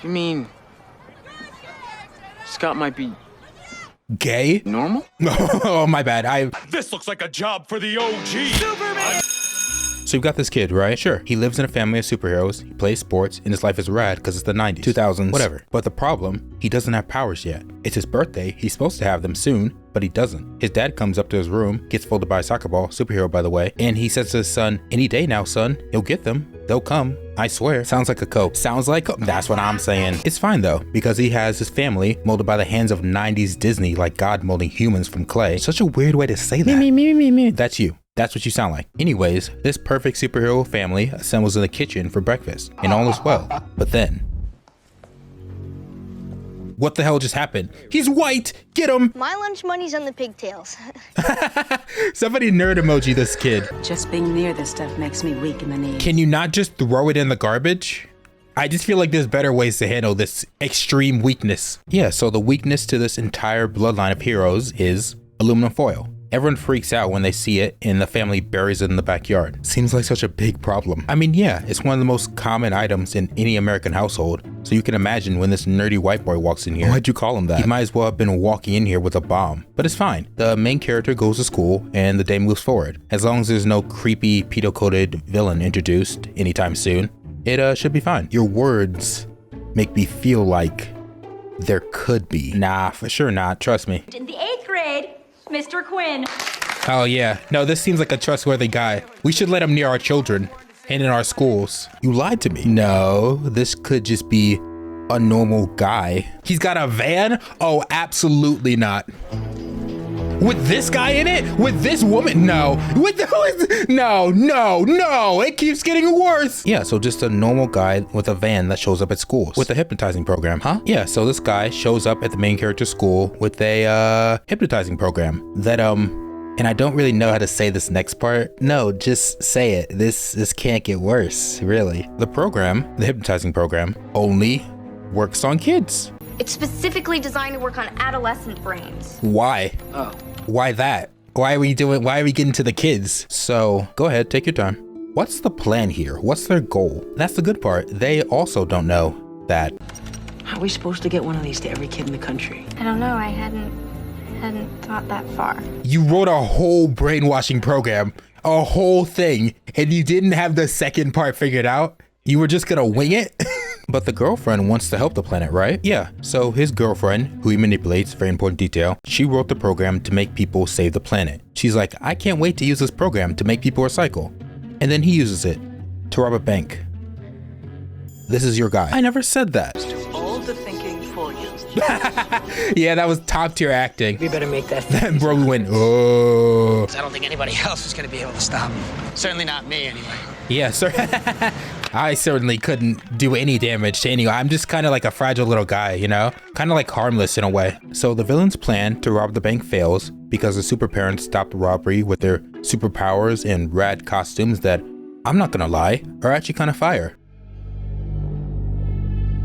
You mean Scott might be gay? Normal? Oh, my bad. This looks like a job for the OG. Superman! So you've got this kid, right? Sure. He lives in a family of superheroes, he plays sports, and his life is rad because it's the 90s, 2000s, whatever. But the problem, he doesn't have powers yet. It's his birthday, he's supposed to have them soon, but he doesn't. His dad comes up to his room, gets folded by a soccer ball, superhero by the way, and he says to his son, any day now, son, you'll get them. They'll come. I swear. Sounds like a cope. Sounds like cope. That's what I'm saying. It's fine though, because he has his family molded by the hands of 90s Disney, like God molding humans from clay. Such a weird way to say that. Me. That's you. That's what you sound like. Anyways, this perfect superhero family assembles in the kitchen for breakfast, and all is well. But then, what the hell just happened? He's white! Get him! My lunch money's on the pigtails. Somebody nerd emoji this kid. Just being near this stuff makes me weak in the knees. Can you not just throw it in the garbage? I just feel like there's better ways to handle this extreme weakness. Yeah, so the weakness to this entire bloodline of heroes is aluminum foil. Everyone freaks out when they see it and the family buries it in the backyard. Seems like such a big problem. I mean, yeah, it's one of the most common items in any American household. So you can imagine when this nerdy white boy walks in here. Why'd you call him that? He might as well have been walking in here with a bomb. But it's fine. The main character goes to school and the day moves forward. As long as there's no creepy pedo-coded villain introduced anytime soon, it should be fine. Your words make me feel like there could be. Nah, for sure not. Trust me. In the 8th grade, Mr. Quinn. Oh yeah, no, this seems like a trustworthy guy. We should let him near our children and in our schools. You lied to me. No, this could just be a normal guy. He's got a van? Oh, absolutely not. With this guy in it? With this woman? No. No. It keeps getting worse. Yeah, so just a normal guy with a van that shows up at schools with a hypnotizing program, huh? Yeah, so this guy shows up at the main character's school with a hypnotizing program that and I don't really know how to say this next part. No, just say it. This can't get worse, really. The program, the hypnotizing program, only works on kids. It's specifically designed to work on adolescent brains. Why? Oh. Why that? Why are we getting to the kids? So go ahead, take your time. What's the plan here? What's their goal? That's the good part. They also don't know that. How are we supposed to get one of these to every kid in the country? I don't know, I hadn't thought that far. You wrote a whole brainwashing program, a whole thing, and you didn't have the second part figured out? You were just gonna wing it? But the girlfriend wants to help the planet, right? Yeah, so his girlfriend, who he manipulates, very important detail, she wrote the program to make people save the planet. She's like, I can't wait to use this program to make people recycle. And then he uses it to rob a bank. This is your guy. I never said that. All the thinking for you. Yeah, that was top tier acting. We better make that. Then bro went, oh. I don't think anybody else is gonna be able to stop him. Certainly not me, anyway. Yeah, sir. I certainly couldn't do any damage to anyone. I'm just kind of like a fragile little guy, you know? Kind of like harmless in a way. So the villain's plan to rob the bank fails because the super parents stopped the robbery with their superpowers and rad costumes that, I'm not gonna lie, are actually kind of fire.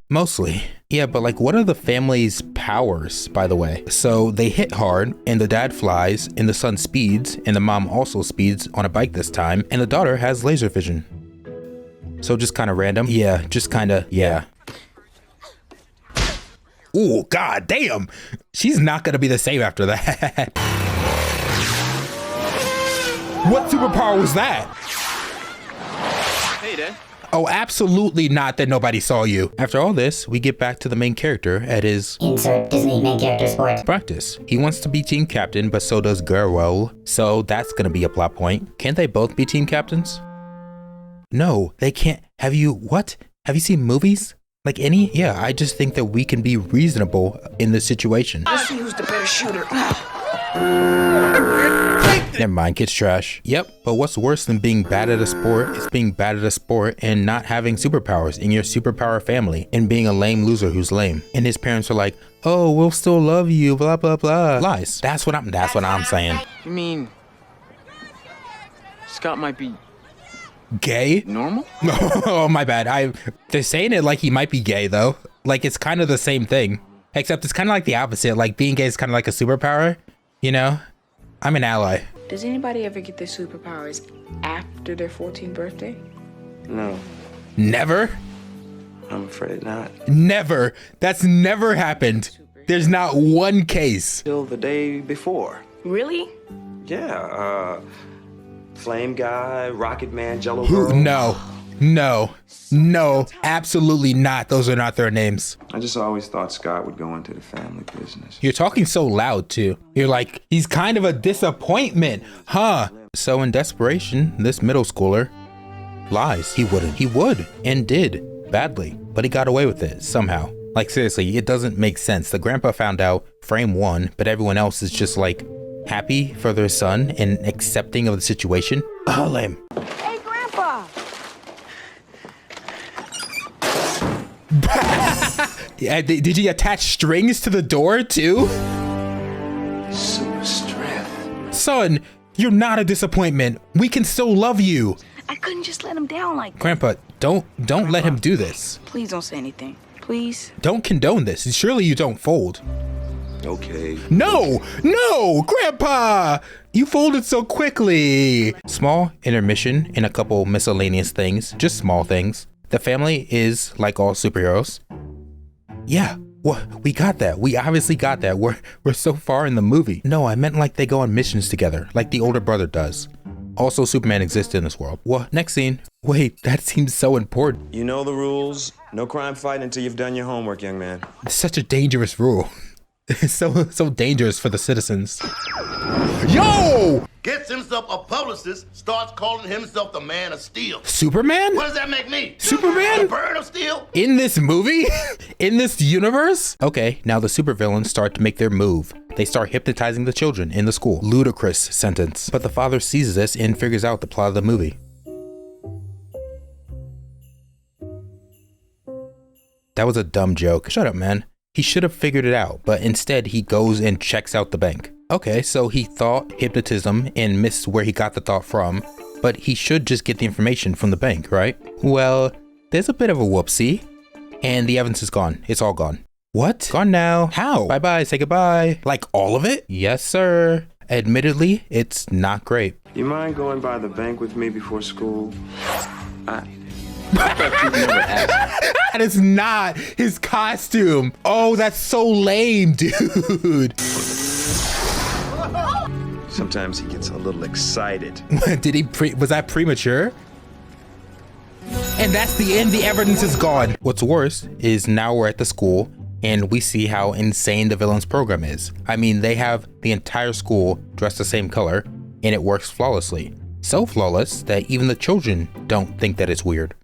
Mostly. Yeah, but like, what are the family's powers, by the way? So they hit hard, and the dad flies, and the son speeds, and the mom also speeds on a bike this time, and the daughter has laser vision. So just kind of random? Yeah, just kind of, yeah. Ooh, god damn! She's not gonna be the same after that. What superpower was that? Hey, Dad. Oh, absolutely not that nobody saw you. After all this, we get back to the main character at his insert Disney main character sport practice. He wants to be team captain, but so does Girl. So that's gonna be a plot point. Can't they both be team captains? No, they can't. Have you seen movies? Like any? Yeah, I just think that we can be reasonable in this situation. Let's see who's the better shooter. Never mind, kid's trash. Yep, but what's worse than being bad at a sport is being bad at a sport and not having superpowers in your superpower family and being a lame loser who's lame. And his parents are like, oh, we'll still love you, blah, blah, blah. Lies. That's what I'm saying. You mean Scott might be gay? Normal? Oh, my bad. They're saying it like he might be gay though. Like it's kind of the same thing, except it's kind of like the opposite. Like being gay is kind of like a superpower, you know? I'm an ally. Does anybody ever get their superpowers after their 14th birthday? No. Never? I'm afraid not. Never. That's never happened. There's not one case. Till the day before. Really? Yeah, Flame Guy, Rocket Man, Jello Who? Girl. No, absolutely not. Those are not their names. I just always thought Scott would go into the family business. You're talking so loud too. You're like, he's kind of a disappointment, huh? So in desperation, this middle schooler lies. He wouldn't. He would and did badly, but he got away with it somehow. Like seriously, it doesn't make sense. The grandpa found out frame one, but everyone else is just like happy for their son and accepting of the situation. Oh, lame. Hey, Grandpa! Yeah, did you attach strings to the door too? Super strength. Son, you're not a disappointment. We can still love you. I couldn't just let him down like that. Grandpa, don't let him do this. Please don't say anything. Please. Don't condone this. Surely you don't fold. Okay. No, Grandpa! You folded so quickly. Small intermission and a couple miscellaneous things, just small things. The family is like all superheroes. Yeah, well, we got that. We obviously got that. We're so far in the movie. No, I meant like they go on missions together, like the older brother does. Also, Superman exists in this world. What? Next scene. Wait, that seems so important. You know the rules. No crime fighting until you've done your homework, young man. It's such a dangerous rule. It's so dangerous for the citizens. Yo! Gets himself a publicist, starts calling himself the Man of Steel. Superman? What does that make me? Superman? The Bird of Steel? In this movie? In this universe? Okay, now the supervillains start to make their move. They start hypnotizing the children in the school. Ludicrous sentence. But the father sees this and figures out the plot of the movie. That was a dumb joke. Shut up, man. He should have figured it out, but instead he goes and checks out the bank. Okay, so he thought hypnotism and missed where he got the thought from, but he should just get the information from the bank, right? Well, there's a bit of a whoopsie, and the evidence is gone. It's all gone. What? Gone now. How? Bye-bye, say goodbye. Like all of it? Yes, sir. Admittedly, it's not great. You mind going by the bank with me before school? That is not his costume. Oh, that's so lame, dude. Sometimes he gets a little excited. Did he was that premature? And that's the end. The evidence is gone. What's worse is now we're at the school and we see how insane the villain's program is. I mean, they have the entire school dressed the same color and it works flawlessly. So flawless that even the children don't think that it's weird.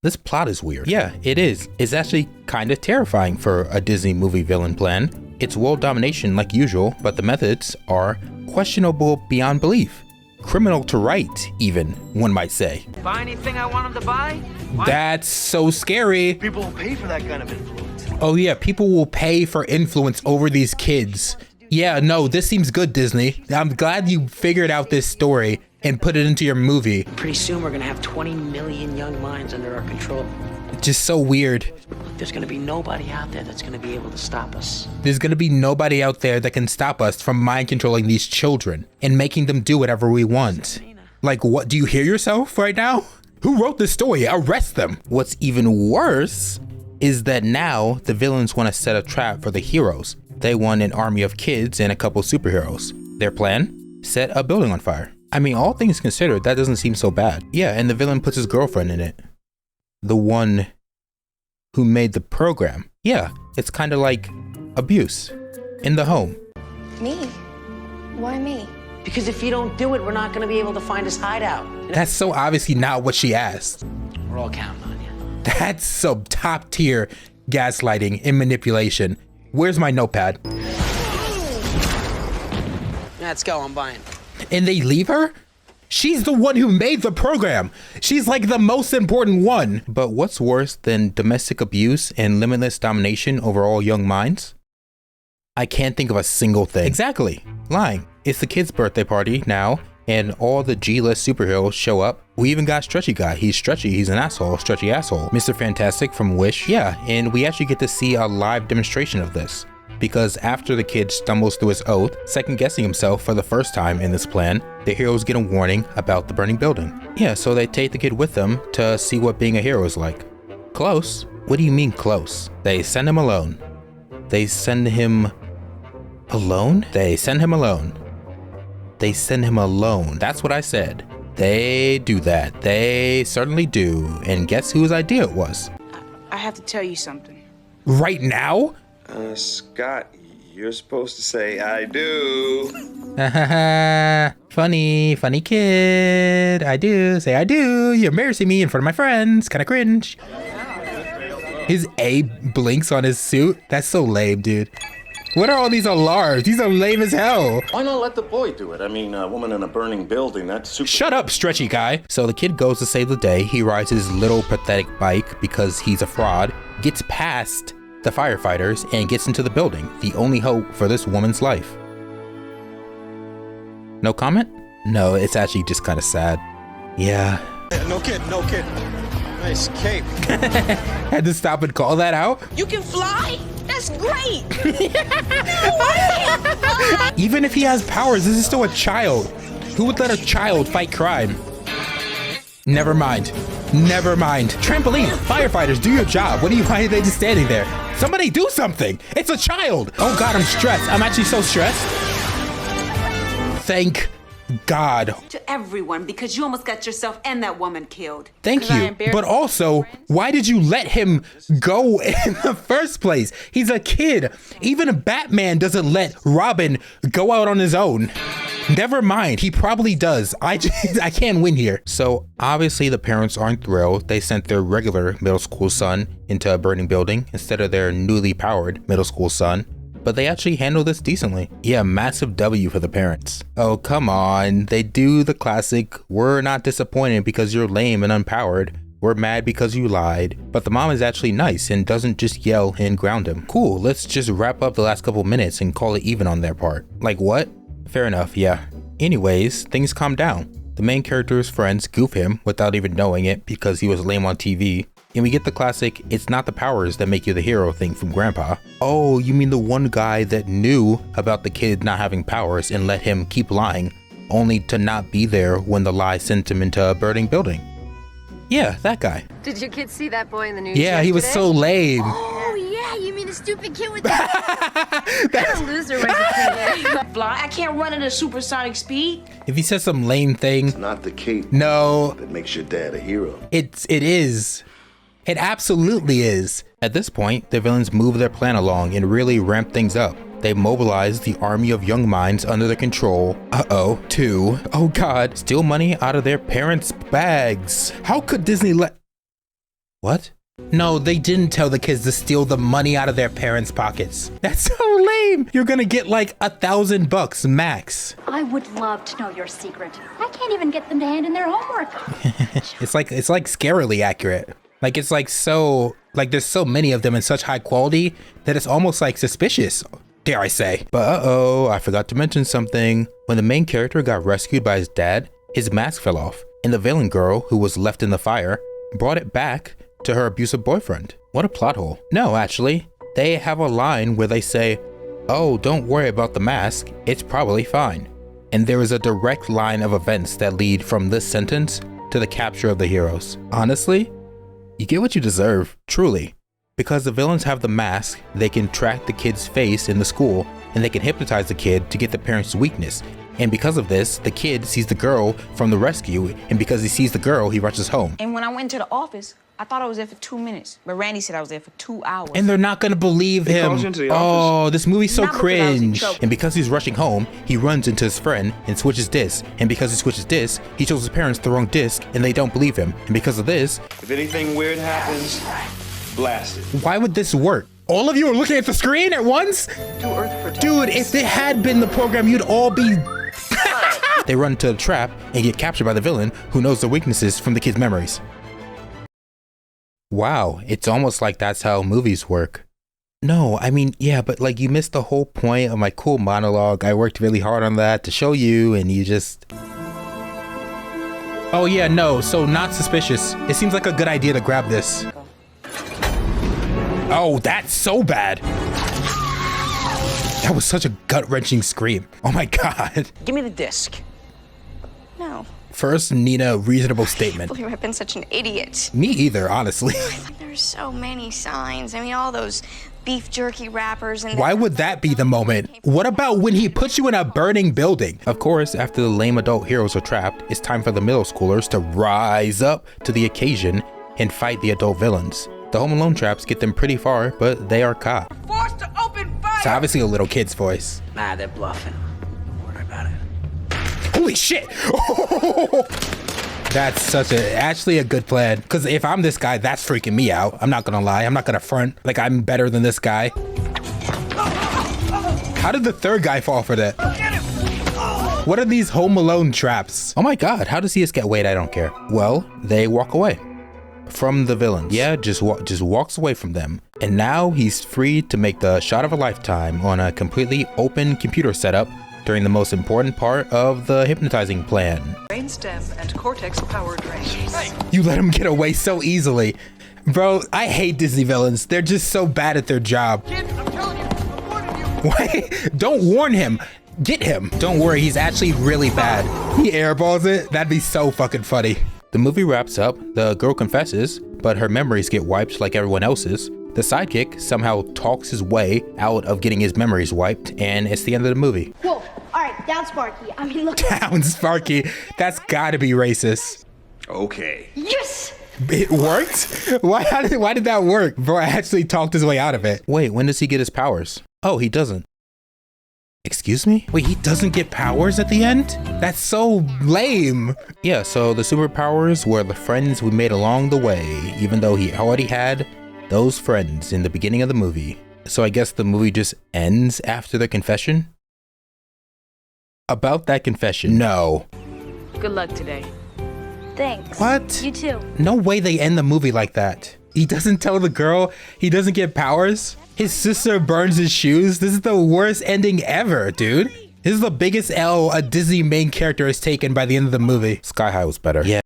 This plot is weird. Yeah, it is. It's actually kind of terrifying for a Disney movie villain plan. It's world domination like usual, but the methods are questionable beyond belief. Criminal to write, even, one might say. Buy anything I want him to buy? That's so scary. People will pay for that kind of influence. Oh yeah, people will pay for influence over these kids. Yeah, no, this seems good, Disney. I'm glad you figured out this story and put it into your movie. Pretty soon we're gonna have 20 million young minds under our control. Just so weird. There's gonna be nobody out there that's gonna be able to stop us. There's gonna be nobody out there that can stop us from mind controlling these children and making them do whatever we want. Like, what? Do you hear yourself right now? Who wrote this story? Arrest them. What's even worse is that now the villains want to set a trap for the heroes. They want an army of kids and a couple superheroes. Their plan? Set a building on fire. I mean, all things considered, that doesn't seem so bad. Yeah, and the villain puts his girlfriend in it. The one who made the program. Yeah, it's kind of like abuse in the home. Me? Why me? Because if you don't do it, we're not gonna be able to find his hideout. That's so obviously not what she asked. We're all counting on you. That's some top tier gaslighting and manipulation. Where's my notepad? Let's go, I'm buying. And they leave her? She's the one who made the program. She's like the most important one. But what's worse than domestic abuse and limitless domination over all young minds? I can't think of a single thing. Exactly. Lying. It's the kid's birthday party now, and all the G-list superheroes show up. We even got Stretchy Guy. He's stretchy. He's an asshole. Stretchy asshole. Mr. Fantastic from Wish. Yeah, and we actually get to see a live demonstration of this. Because after the kid stumbles through his oath, second-guessing himself for the first time in this plan, the heroes get a warning about the burning building. Yeah, so they take the kid with them to see what being a hero is like. Close, What do you mean close? They send him alone. They send him alone? They send him alone. They send him alone. That's what I said. They do that. They certainly do. And guess whose idea it was? I have to tell you something. Right now? Scott, you're supposed to say I do. Funny kid. I do. Say I do. You're embarrassing me in front of my friends. Kinda cringe. His A blinks on his suit. That's so lame, dude. What are all these alarms? These are lame as hell. Why not let the boy do it? I mean, a woman in a burning building, that's super... Shut up, stretchy guy. So the kid goes to save the day. He rides his little pathetic bike because he's a fraud, gets past the firefighters, and gets into the building. The only hope for this woman's life. No comment? No, it's actually just kind of sad. Yeah. No kidding, no kidding. Nice cape. Had to stop and call that out. You can fly? That's great. Even if he has powers, this is still a child. Who would let a child fight crime? Never mind. Never mind. Trampoline, firefighters, do your job. Why are they just standing there? Somebody do something. It's a child. Oh God, I'm stressed. I'm actually so stressed. Thank God. To everyone, because you almost got yourself and that woman killed. Thank you. But also, why did you let him go in the first place? He's a kid. Even Batman doesn't let Robin go out on his own. Never mind, he probably does. I can't win here. So obviously the parents aren't thrilled. They sent their regular middle school son into a burning building instead of their newly powered middle school son. But they actually handle this decently. Yeah, massive W for the parents. Oh, come on. They do the classic, we're not disappointed because you're lame and unpowered. We're mad because you lied. But the mom is actually nice and doesn't just yell and ground him. Cool, let's just wrap up the last couple minutes and call it even on their part. Like what? Fair enough, yeah. Anyways, things calm down. The main character's friends goof him without even knowing it because he was lame on TV. And we get the classic, it's not the powers that make you the hero thing from Grandpa. Oh, you mean the one guy that knew about the kid not having powers and let him keep lying, only to not be there when the lie sent him into a burning building? Yeah, that guy. Did your kids see that boy in the news Yeah, he was so lame. Oh, yeah, you mean the stupid kid with the... What a loser was a kid. Fly? I can't run at a supersonic speed. If he says some lame thing... It's not the cape No. that makes your dad a hero. It is. It absolutely is. At this point, the villains move their plan along and really ramp things up. They mobilize the army of young minds under their control. To, oh God, steal money out of their parents' bags. How could Disney let... What? No, they didn't tell the kids to steal the money out of their parents' pockets. That's so lame. You're gonna get like $1,000 max. I would love to know your secret. I can't even get them to hand in their homework. It's like scarily accurate. Like it's like so, like there's so many of them in such high quality that it's almost like suspicious, dare I say. But uh-oh, I forgot to mention something. When the main character got rescued by his dad, his mask fell off, and the villain girl, who was left in the fire, brought it back to her abusive boyfriend. What a plot hole. No, actually, they have a line where they say, oh, don't worry about the mask, it's probably fine. And there is a direct line of events that lead from this sentence to the capture of the heroes. Honestly, you get what you deserve, truly. Because the villains have the mask, they can track the kid's face in the school, and they can hypnotize the kid to get the parents' weakness. And because of this, the kid sees the girl from the rescue, and because he sees the girl, he rushes home. And when I went to the office, I thought I was there for 2 minutes, but Randy said I was there for 2 hours. And they're not gonna believe him. calls you into the Oh, this movie's so Not because I was in cringe. trouble. And because he's rushing home, he runs into his friend and switches discs. And because he switches discs, he shows his parents the wrong disc, and they don't believe him. And because of this, If anything weird happens, blast it. why would this work? All of you are looking at the screen at once? Dude, if it had been the program, you'd all be... They run into a trap and get captured by the villain, who knows the weaknesses from the kid's memories. Wow, it's almost like that's how movies work. No, I mean, yeah, but like you missed the whole point of my cool monologue. I worked really hard on that to show you, and you just... Oh yeah, no, so not suspicious. It seems like a good idea to grab this. Oh, that's so bad. That was such a gut-wrenching scream. Oh my God. Give me the disc. No. First, Nina, reasonable statement. I can't believe I've been such an idiot. Me either, honestly. There's so many signs. I mean, all those beef jerky wrappers and... Why would that be the moment? What about when he puts you in a burning building? Of course, after the lame adult heroes are trapped, it's time for the middle schoolers to rise up to the occasion and fight the adult villains. The Home Alone traps get them pretty far, but they are caught. Forced to open fire! It's obviously a little kid's voice. Nah, they're bluffing. Don't worry about it. Holy shit! That's actually a good plan. Because if I'm this guy, that's freaking me out. I'm not gonna lie. I'm not gonna front like I'm better than this guy. How did the third guy fall for that? What are these Home Alone traps? Oh my god, how does he escape? Wait, I don't care. Well, they walk away from the villains. Yeah, just walks away from them. And now he's free to make the shot of a lifetime on a completely open computer setup during the most important part of the hypnotizing plan. Brainstem and cortex power drain. You let him get away so easily. Bro, I hate Disney villains. They're just so bad at their job. Kid, I'm telling you, I'm warning you. Wait, don't warn him. Get him. Don't worry, he's actually really bad. He airballs it. That'd be so fucking funny. The movie wraps up, the girl confesses, but her memories get wiped like everyone else's. The sidekick somehow talks his way out of getting his memories wiped, and it's the end of the movie. Whoa, all right, down Sparky. I mean, look. Down Sparky. That's gotta be racist. Okay. Yes! It worked? Why did that work? Bro actually talked his way out of it. Wait, when does he get his powers? Oh, he doesn't. Excuse me? Wait, he doesn't get powers at the end? That's so lame. Yeah, so the superpowers were the friends we made along the way, even though he already had those friends in the beginning of the movie. So I guess the movie just ends after the confession? About that confession, no. Good luck today. Thanks. What? You too. No way they end the movie like that. He doesn't tell the girl he doesn't get powers. His sister burns his shoes. This is the worst ending ever, dude. This is the biggest L a Disney main character has taken by the end of the movie. Sky High was better. Yeah.